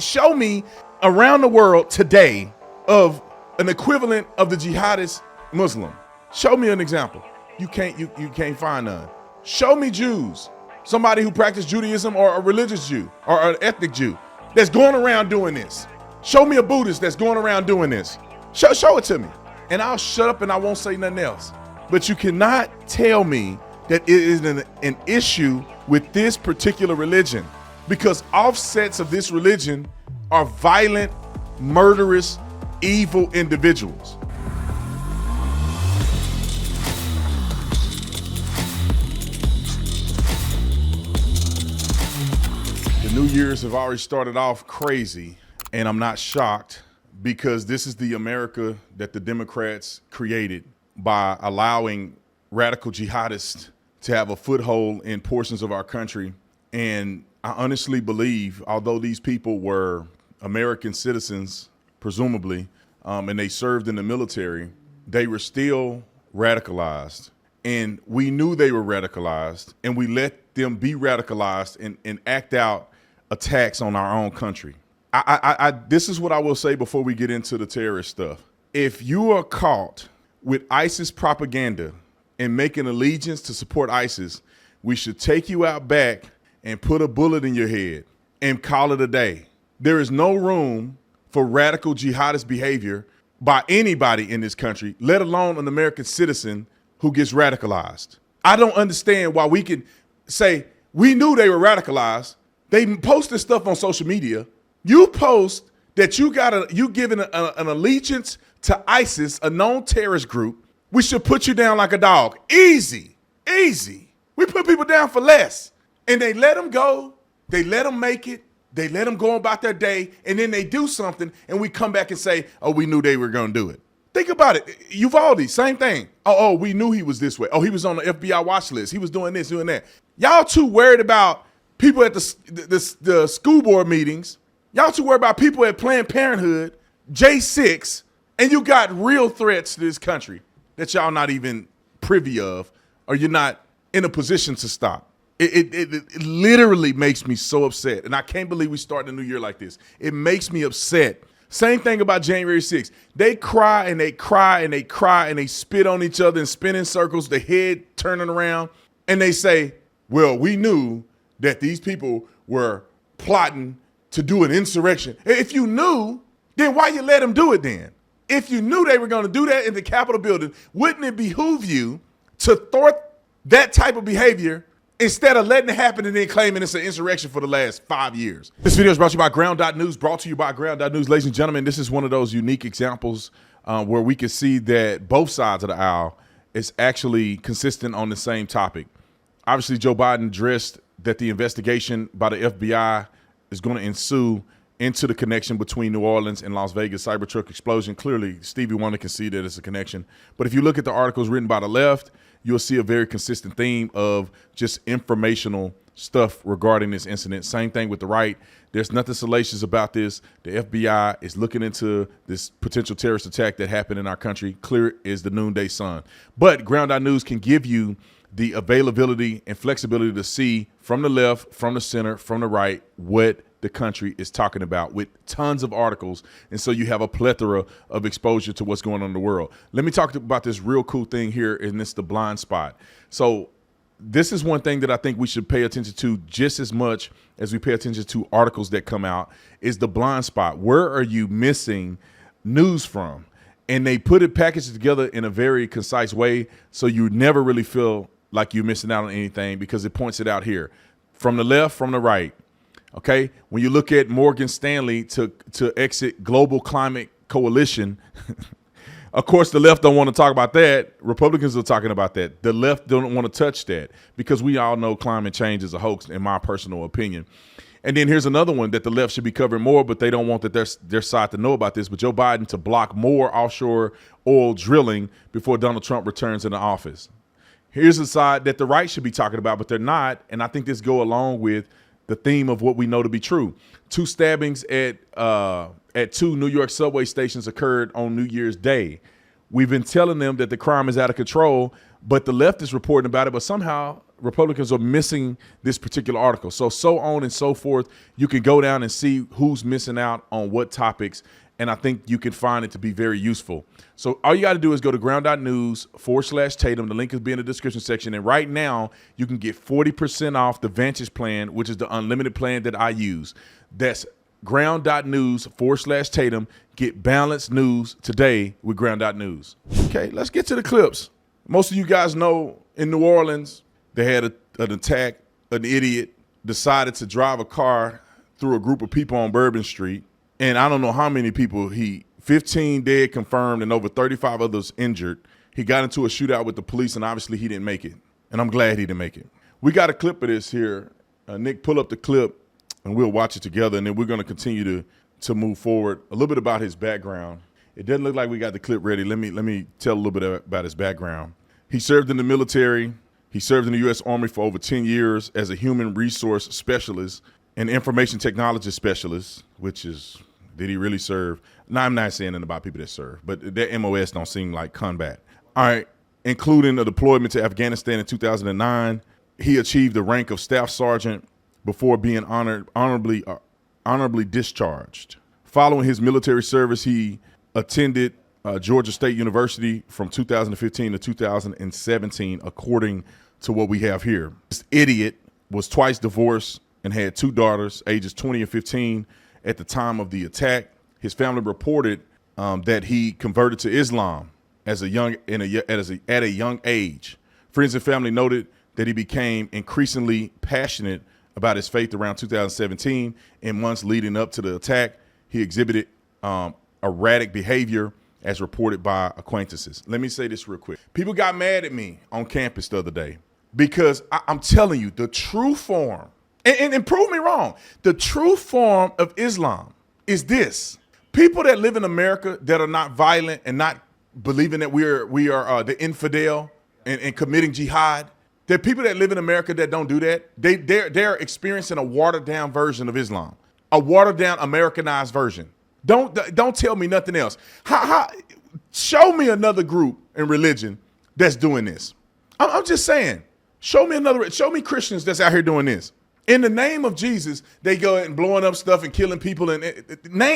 Show me around the world today of an equivalent of the jihadist Muslim. Show me an example. You can't find none. Show me Jews, somebody who practiced Judaism or a religious Jew or an ethnic Jew that's going around doing this. Show me a Buddhist that's going around doing this. Show it to me, and I'll shut up and I won't say nothing else. But you cannot tell me that it is an issue with this particular religion, because offsets of this religion are violent, murderous, evil individuals. The New Year's have already started off crazy, and I'm not shocked, because this is the America that the Democrats created by allowing radical jihadists to have a foothold in portions of our country. And I honestly believe, although these people were American citizens, presumably, and they served in the military, they were still radicalized. And we knew they were radicalized, and we let them be radicalized and act out attacks on our own country. This is what I will say before we get into the terrorist stuff. If you are caught with ISIS propaganda and making allegiance to support ISIS, we should take you out back and put a bullet in your head and call it a day. There is no room for radical jihadist behavior by anybody in this country, let alone an American citizen who gets radicalized. I don't understand why we can say we knew they were radicalized. They posted stuff on social media. You post that you giving an allegiance to ISIS, a known terrorist group. We should put you down like a dog. Easy. We put people down for less. And they let them go. They let them make it. They let them go about their day. And then they do something, and we come back and say, oh, we knew they were going to do it. Think about it. Uvalde, same thing. Oh, we knew he was this way. Oh, he was on the FBI watch list. He was doing this, doing that. Y'all too worried about people at the school board meetings. Y'all too worried about people at Planned Parenthood, J6, and you got real threats to this country that y'all not even privy of, or you're not in a position to stop. It literally makes me so upset, and I can't believe we start the new year like this. It makes me upset. Same thing about January 6th. They cry and they cry and they cry and they spit on each other and spin in circles, the head turning around, and they say, well, we knew that these people were plotting to do an insurrection. If you knew, then why you let them do it then? If you knew they were going to do that in the Capitol building, wouldn't it behoove you to thwart that type of behavior instead of letting it happen and then claiming it's an insurrection for the last 5 years? This video is brought to you by Ground.News, brought to you by Ground.News. Ladies and gentlemen, this is one of those unique examples where we can see that both sides of the aisle is actually consistent on the same topic. Obviously, Joe Biden addressed that the investigation by the FBI is going to ensue into the connection between New Orleans and Las Vegas Cybertruck explosion. Clearly, Stevie Wonder can see that it's a connection. But if you look at the articles written by the left, you'll see a very consistent theme of just informational stuff regarding this incident. Same thing with the right. There's nothing salacious about this. The FBI is looking into this potential terrorist attack that happened in our country. Clear as the noonday sun. But Ground.News can give you the availability and flexibility to see from the left, from the center, from the right, what the country is talking about with tons of articles. And so you have a plethora of exposure to what's going on in the world. Let me talk about this real cool thing here, and it's the blind spot. So this is one thing that I think we should pay attention to just as much as we pay attention to articles that come out, is the blind spot. Where are you missing news from? And they put it packaged together in a very concise way, so you never really feel like you're missing out on anything, because it points it out here from the left, from the right. Okay, when you look at Morgan Stanley to exit Global Climate Coalition, of course, the left don't want to talk about that. Republicans are talking about that. The left don't want to touch that, because we all know climate change is a hoax, in my personal opinion. And then here's another one that the left should be covering more, but they don't want their side to know about this. But Joe Biden to block more offshore oil drilling before Donald Trump returns into office. Here's a side that the right should be talking about, but they're not. And I think this go along with the theme of what we know to be true. 2 stabbings at 2 New York subway stations occurred on New Year's Day. We've been telling them that the crime is out of control, but the left is reporting about it. But somehow Republicans are missing this particular article. So on and so forth. You can go down and see who's missing out on what topics, and I think you can find it to be very useful. So all you got to do is go to ground.news/Tatum. The link will be in the description section. And right now, you can get 40% off the Vantage plan, which is the unlimited plan that I use. That's ground.news/Tatum. Get balanced news today with ground.news. Okay, let's get to the clips. Most of you guys know in New Orleans, they had an attack. An idiot decided to drive a car through a group of people on Bourbon Street. And I don't know how many people 15 dead confirmed and over 35 others injured. He got into a shootout with the police, and obviously he didn't make it. And I'm glad he didn't make it. We got a clip of this here. Nick, pull up the clip, and we'll watch it together, and then we're going to continue to move forward. A little bit about his background. It doesn't look like we got the clip ready. Let me tell a little bit about his background. He served in the military. He served in the U.S. Army for over 10 years as a human resource specialist and information technology specialist, which is, did he really serve? No, I'm not saying anything about people that serve, but their MOS don't seem like combat. All right, including a deployment to Afghanistan in 2009. He achieved the rank of staff sergeant before being honorably discharged. Following his military service, he attended Georgia State University from 2015 to 2017, according to what we have here. This idiot was twice divorced and had 2 daughters, ages 20 and 15, at the time of the attack. His family reported that he converted to Islam at a young age. Friends and family noted that he became increasingly passionate about his faith around 2017. In months leading up to the attack, he exhibited erratic behavior as reported by acquaintances. Let me say this real quick. People got mad at me on campus the other day because I'm telling you the true form, and prove me wrong, the true form of Islam is this. People that live in America that are not violent and not believing that we are the infidel and committing jihad, there are people that live in America that don't do that. They're experiencing a watered down version of Islam, a watered down Americanized version. Don't tell me nothing else. Show me another group and religion that's doing this. I'm just saying. Show me Christians that's out here doing this. In the name of Jesus, they go and blowing up stuff and killing people.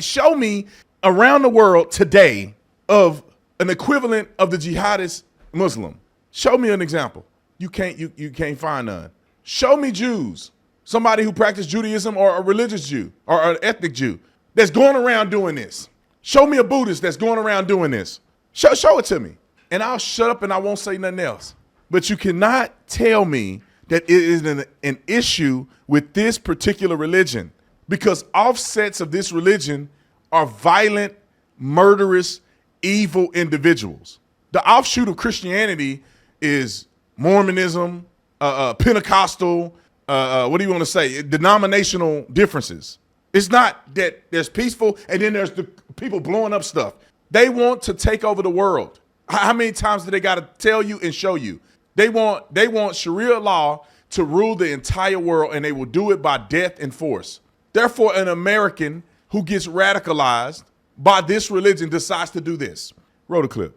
Show me around the world today of an equivalent of the jihadist Muslim. Show me an example. You can't find none. Show me Jews, somebody who practiced Judaism or a religious Jew or an ethnic Jew that's going around doing this. Show me a Buddhist that's going around doing this. Show it to me. And I'll shut up and I won't say nothing else. But you cannot tell me that it is an issue with this particular religion, because offsets of this religion are violent, murderous, evil individuals. The offshoot of Christianity is Mormonism, Pentecostal, what do you want to say? Denominational differences. It's not that there's peaceful and then there's the people blowing up stuff. They want to take over the world. How many times do they got to tell you and show you? They want Sharia law to rule the entire world, and they will do it by death and force. Therefore, an American who gets radicalized by this religion decides to do this. Roll the clip.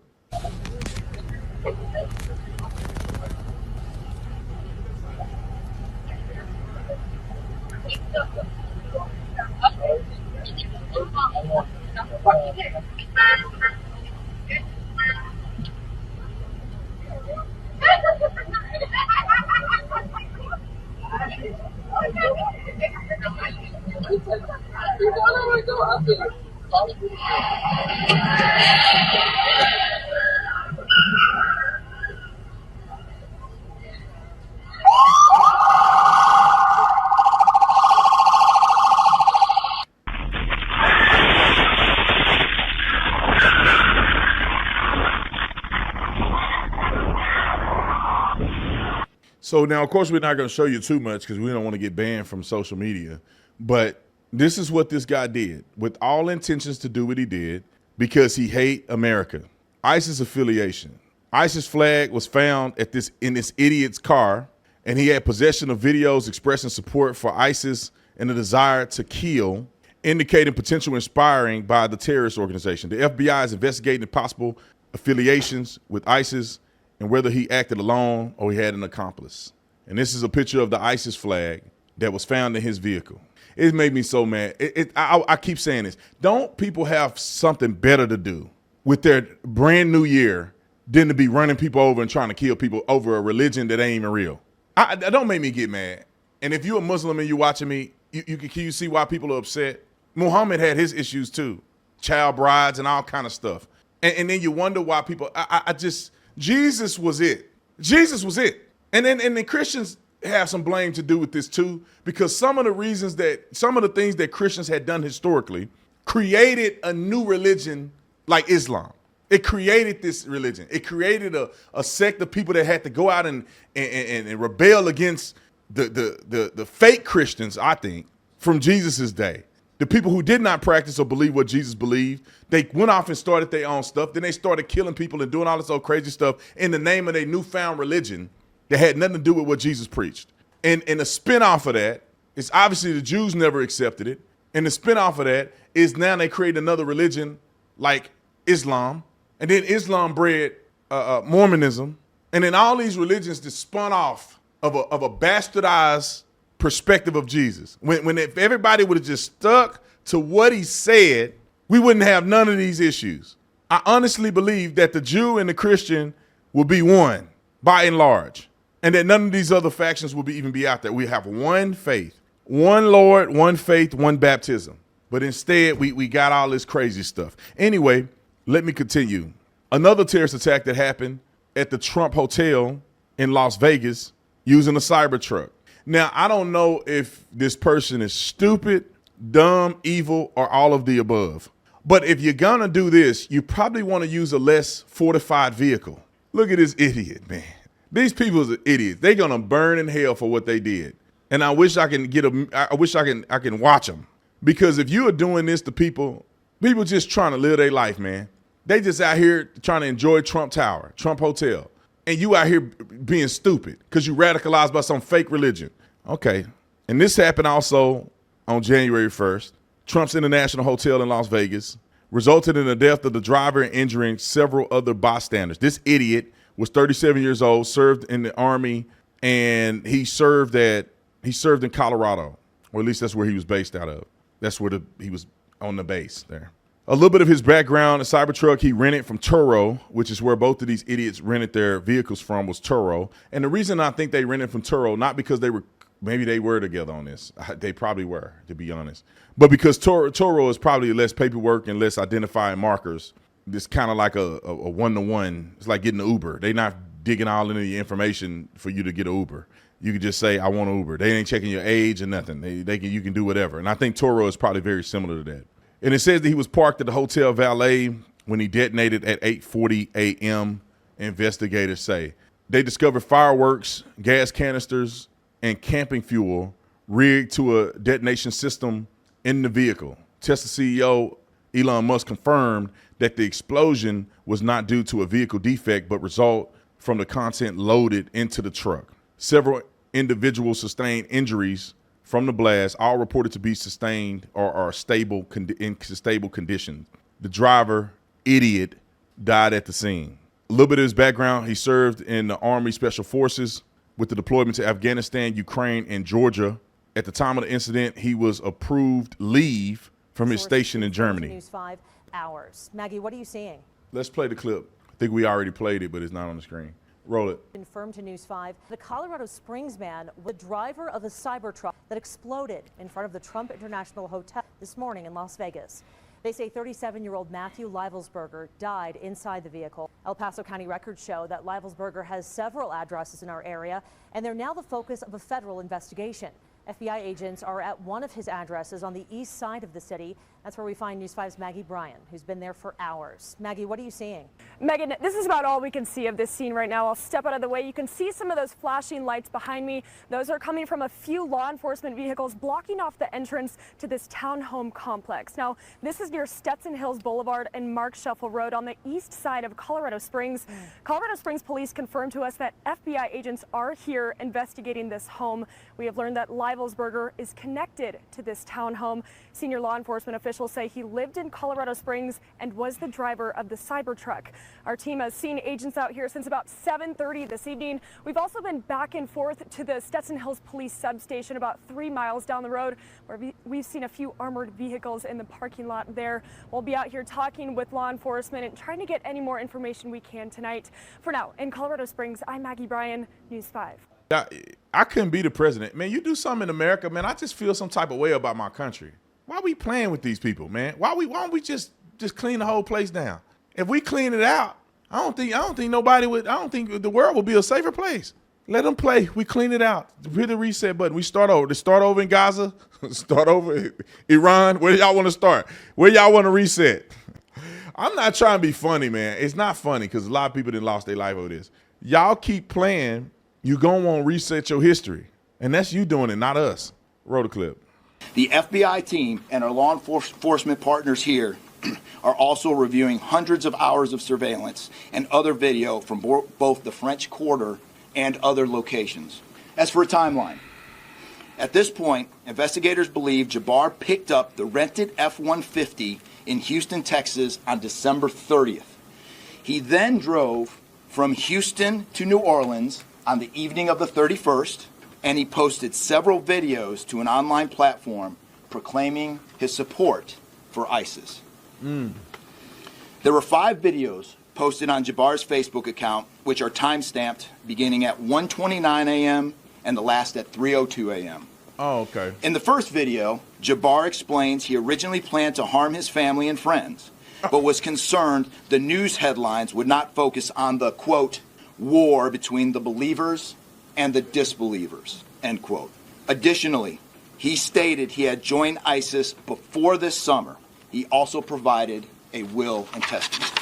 So now, of course, we're not going to show you too much because we don't want to get banned from social media. But this is what this guy did with all intentions to do what he did because he hate America. ISIS affiliation. ISIS flag was found in this idiot's car, and he had possession of videos expressing support for ISIS and a desire to kill, indicating potential inspiring by the terrorist organization. The FBI is investigating possible affiliations with ISIS and whether he acted alone or he had an accomplice. And this is a picture of the ISIS flag that was found in his vehicle. It made me so mad. I keep saying this. Don't people have something better to do with their brand new year than to be running people over and trying to kill people over a religion that ain't even real? Don't make me get mad. And if you're a Muslim and you're watching me, can you see why people are upset? Muhammad had his issues too, child brides and all kind of stuff. And then you wonder why people. Jesus was it. Jesus was it. And then Christians have some blame to do with this too, because some of the things that Christians had done historically created a new religion like Islam. It created this religion. It created a sect of people that had to go out and rebel against the fake Christians, I think, from Jesus's day. The people who did not practice or believe what Jesus believed, they went off and started their own stuff. Then they started killing people and doing all this old crazy stuff in the name of their newfound religion that had nothing to do with what Jesus preached. And a spinoff of that is obviously the Jews never accepted it. And the spinoff of that is now they create another religion like Islam. And then Islam bred Mormonism. And then all these religions just spun off of a bastardized perspective of Jesus. If everybody would have just stuck to what he said, we wouldn't have none of these issues. I honestly believe that the Jew and the Christian will be one by and large. And that none of these other factions will even be out there. We have one faith, one Lord, one faith, one baptism. But instead, we got all this crazy stuff. Anyway, let me continue. Another terrorist attack that happened at the Trump Hotel in Las Vegas using a Cybertruck. Now, I don't know if this person is stupid, dumb, evil, or all of the above. But if you're going to do this, you probably want to use a less fortified vehicle. Look at this idiot, man. These people are idiots. They're gonna burn in hell for what they did. And I wish I can I can watch them. Because if you are doing this to people just trying to live their life, man. They just out here trying to enjoy Trump Tower, Trump Hotel. And you out here being stupid because you radicalized by some fake religion. Okay. And this happened also on January 1st. Trump's International Hotel in Las Vegas resulted in the death of the driver and injuring several other bystanders. This idiot was 37 years old, served in the Army, and he served in Colorado, or at least that's where he was based out of. That's where he was on the base there. A little bit of his background, a Cybertruck he rented from Turo, which is where both of these idiots rented their vehicles from, was Turo. And the reason I think they rented from Turo, not because maybe they were together on this. They probably were, to be honest. But because Turo is probably less paperwork and less identifying markers. It's kind of like a one-to-one. It's like getting an Uber. They're not digging all into the information for you to get an Uber. You can just say, I want an Uber. They ain't checking your age or nothing. You can do whatever. And I think Turo is probably very similar to that. And it says that he was parked at the hotel valet when he detonated at 8:40 a.m., investigators say. They discovered fireworks, gas canisters, and camping fuel rigged to a detonation system in the vehicle. Tesla CEO Elon Musk confirmed that the explosion was not due to a vehicle defect, but result from the content loaded into the truck. Several individuals sustained injuries from the blast, all reported to be sustained or are in stable condition. The driver, idiot, died at the scene. A little bit of his background: he served in the Army Special Forces with the deployment to Afghanistan, Ukraine, and Georgia. At the time of the incident, he was approved leave from his station in Germany. News 5 hours. Maggie, what are you seeing? Let's play the clip. I think we already played it, but it's not on the screen. Roll it. Confirmed to News 5, the Colorado Springs man was the driver of a Cybertruck that exploded in front of the Trump International Hotel this morning in Las Vegas. They say 37-year-old Matthew Livelsberger died inside the vehicle. El Paso County records show that Livelsberger has several addresses in our area, and they're now the focus of a federal investigation. FBI agents are at one of his addresses on the east side of the city. That's where we find News 5's Maggie Bryan, who's been there for hours. Maggie, what are you seeing? Megan, this is about all we can see of this scene right now. I'll step out of the way. You can see some of those flashing lights behind me. Those are coming from a few law enforcement vehicles blocking off the entrance to this townhome complex. Now, this is near Stetson Hills Boulevard and Mark Shuffle Road on the east side of Colorado Springs. Colorado Springs police confirmed to us that FBI agents are here investigating this home. We have learned that Leibelsberger is connected to this townhome. Senior law enforcement officials say he lived in Colorado Springs and was the driver of the Cybertruck. Our team has seen agents out here since about 7:30 this evening. We've also been back and forth to the Stetson Hills Police substation about 3 miles down the road, where we've seen a few armored vehicles in the parking lot there. We'll be out here talking with law enforcement and trying to get any more information we can tonight. For now, in Colorado Springs, I'm Maggie Bryan, News 5. I couldn't be the president. Man, you do something in America, man, I just feel some type of way about my country. Why are we playing with these people, man? Why don't we just clean the whole place down? If we clean it out, I don't think the world will be a safer place. Let them play. We clean it out. Hit the reset button. We start over. Start over in Gaza. Start over Iran. Where y'all want to start? Where y'all want to reset? I'm not trying to be funny, man. It's not funny because a lot of people done lost their life over this. Y'all keep playing, you're going to want to reset your history. And that's you doing it, not us. Roll the clip. The FBI team and our law enforcement partners here are also reviewing hundreds of hours of surveillance and other video from both the French Quarter and other locations. As for a timeline, at this point, investigators believe Jabbar picked up the rented F-150 in Houston, Texas on December 30th. He then drove from Houston to New Orleans on the evening of the 31st, and he posted several videos to an online platform proclaiming his support for ISIS. There were 5 videos posted on Jabbar's Facebook account, which are time-stamped beginning at 1:29 a.m. and the last at 3:02 a.m. Oh, okay. In the first video, Jabbar explains he originally planned to harm his family and friends, but was concerned the news headlines would not focus on the, quote, war between the believers and the disbelievers, end quote. Additionally, he stated he had joined ISIS before this summer. He also provided a will and testament.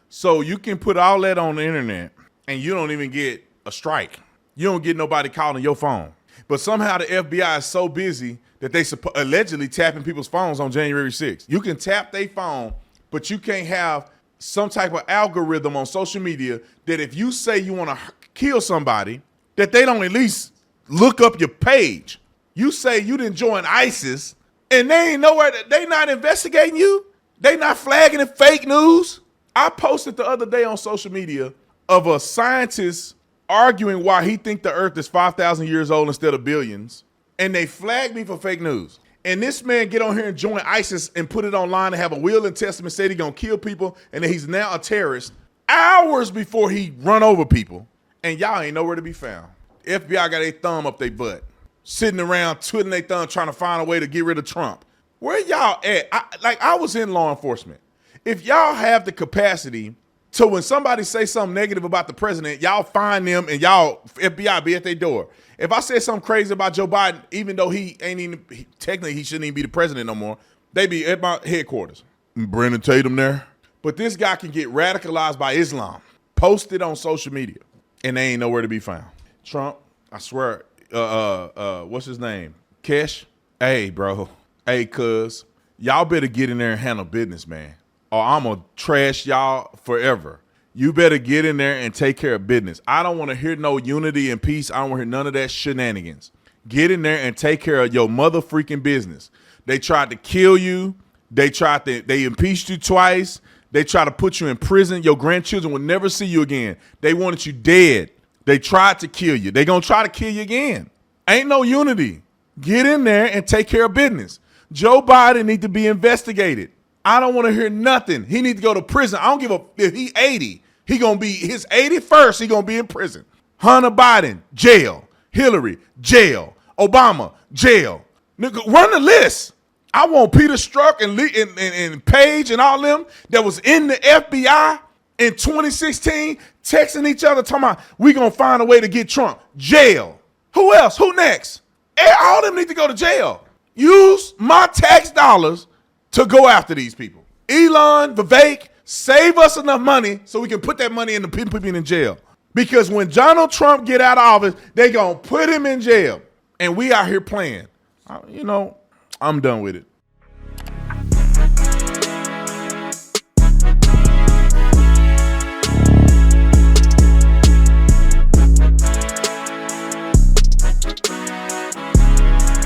So you can put all that on the internet and you don't even get a strike. You don't get nobody calling your phone. But somehow the FBI is so busy that they allegedly tapping people's phones on January 6th. You can tap their phone, but you can't have some type of algorithm on social media that if you say you want to kill somebody, that they don't at least look up your page. You say you didn't join ISIS and they ain't nowhere, they not investigating you. They not flagging it fake news. I posted the other day on social media of a scientist arguing why he think the earth is 5,000 years old instead of billions. And they flagged me for fake news. And this man get on here and join ISIS and put it online and have a will and testament, said he gonna kill people and that he's now a terrorist hours before he run over people. And y'all ain't nowhere to be found. FBI got a thumb up their butt, sitting around twiddling their thumb trying to find a way to get rid of Trump. Where y'all at? I was in law enforcement. If y'all have the capacity to, when somebody say something negative about the president, y'all find them and y'all FBI be at their door. If I said something crazy about Joe Biden, even though he ain't even, technically he shouldn't even be the president no more, they be at my headquarters. Brennan Tatum there. But this guy can get radicalized by Islam, posted on social media, and they ain't nowhere to be found. Trump, I swear, what's his name? Kesh? Hey, bro. Hey, cuz, y'all better get in there and handle business, man, or I'm going to trash y'all forever. You better get in there and take care of business. I don't want to hear no unity and peace. I don't want to hear none of that shenanigans. Get in there and take care of your mother freaking business. They tried to kill you. They impeached you twice. They tried to put you in prison. Your grandchildren will never see you again. They wanted you dead. They tried to kill you. They going to try to kill you again. Ain't no unity. Get in there and take care of business. Joe Biden need to be investigated. I don't want to hear nothing. He need to go to prison. I don't give a if he 80. He gonna be his 81st. He gonna be in prison. Hunter Biden, jail. Hillary, jail. Obama, jail. Nigga, run the list. I want Peter Strzok and Page and all them that was in the FBI in 2016 texting each other talking about we gonna find a way to get Trump. Jail. Who else? Who next? All them need to go to jail. Use my tax dollars to go after these people. Elon, Vivek, save us enough money so we can put that money in the people in jail. Because when Donald Trump get out of office, they gonna put him in jail. And we out here playing. I'm done with it.